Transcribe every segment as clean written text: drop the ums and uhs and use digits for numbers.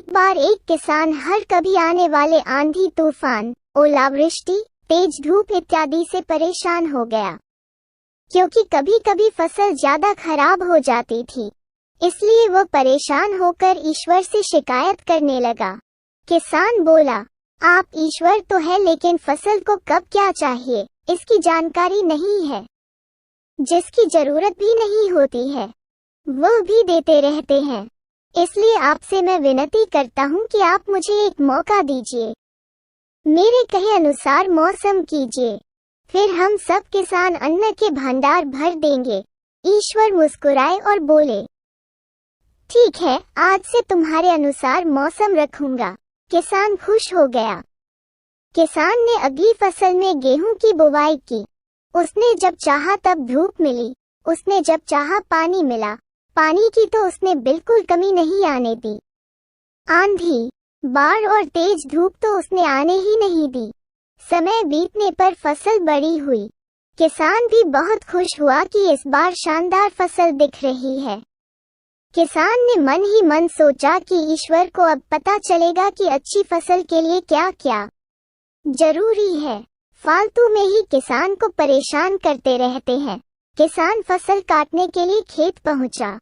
एक बार एक किसान हर कभी आने वाले आंधी तूफान, ओलावृष्टि, तेज धूप इत्यादि से परेशान हो गया, क्योंकि कभी कभी फसल ज्यादा खराब हो जाती थी। इसलिए वह परेशान होकर ईश्वर से शिकायत करने लगा। किसान बोला, आप ईश्वर तो है, लेकिन फसल को कब क्या चाहिए इसकी जानकारी नहीं है। जिसकी जरूरत भी नहीं होती है वह भी देते रहते हैं। इसलिए आपसे मैं विनती करता हूँ कि आप मुझे एक मौका दीजिए, मेरे कहे अनुसार मौसम कीजिए, फिर हम सब किसान अन्न के भंडार भर देंगे। ईश्वर मुस्कुराए और बोले, ठीक है, आज से तुम्हारे अनुसार मौसम रखूंगा। किसान खुश हो गया। किसान ने अगली फसल में गेहूं की बुवाई की। उसने जब चाहा तब धूप मिली, उसने जब चाहा पानी मिला। पानी की तो उसने बिल्कुल कमी नहीं आने दी। आंधी, बाढ़ और तेज धूप तो उसने आने ही नहीं दी। समय बीतने पर फसल बड़ी हुई। किसान भी बहुत खुश हुआ कि इस बार शानदार फसल दिख रही है। किसान ने मन ही मन सोचा कि ईश्वर को अब पता चलेगा कि अच्छी फसल के लिए क्या क्या जरूरी है। फालतू में ही किसान को परेशान करते रहते हैं। किसान फसल काटने के लिए खेत पहुंचा।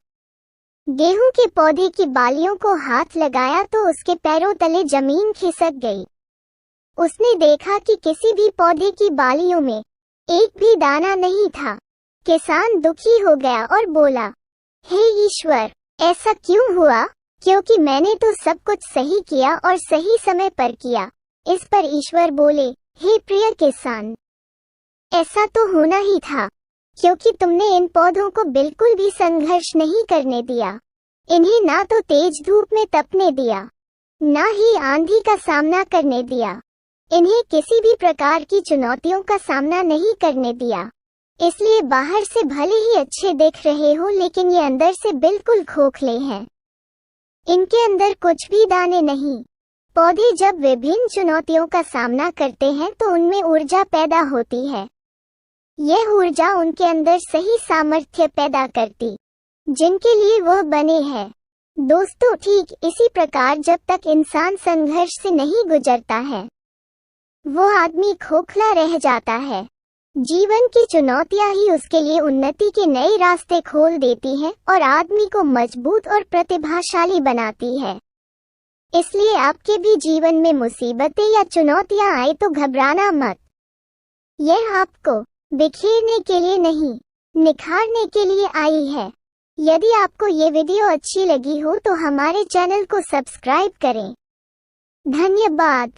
गेहूं के पौधे की बालियों को हाथ लगाया तो उसके पैरों तले जमीन खिसक गई। उसने देखा कि किसी भी पौधे की बालियों में एक भी दाना नहीं था। किसान दुखी हो गया और बोला, हे ईश्वर, ऐसा क्यों हुआ? क्योंकि मैंने तो सब कुछ सही किया और सही समय पर किया। इस पर ईश्वर बोले, हे प्रिय किसान, ऐसा तो होना ही था, क्योंकि तुमने इन पौधों को बिल्कुल भी संघर्ष नहीं करने दिया। इन्हें ना तो तेज धूप में तपने दिया, ना ही आंधी का सामना करने दिया। इन्हें किसी भी प्रकार की चुनौतियों का सामना नहीं करने दिया। इसलिए बाहर से भले ही अच्छे दिख रहे हो, लेकिन ये अंदर से बिल्कुल खोखले हैं। इनके अंदर कुछ भी दाने नहीं। पौधे जब विभिन्न चुनौतियों का सामना करते हैं तो उनमें ऊर्जा पैदा होती है। यह ऊर्जा उनके अंदर सही सामर्थ्य पैदा करती, जिनके लिए वह बने हैं। दोस्तों, ठीक इसी प्रकार जब तक इंसान संघर्ष से नहीं गुजरता है, वो आदमी खोखला रह जाता है। जीवन की चुनौतियां ही उसके लिए उन्नति के नए रास्ते खोल देती हैं और आदमी को मजबूत और प्रतिभाशाली बनाती है। इसलिए आपके भी जीवन में मुसीबतें या चुनौतियां आए तो घबराना मत। यह आपको बिखेरने के लिए नहीं, निखारने के लिए आई है। यदि आपको ये वीडियो अच्छी लगी हो तो हमारे चैनल को सब्सक्राइब करें। धन्यवाद।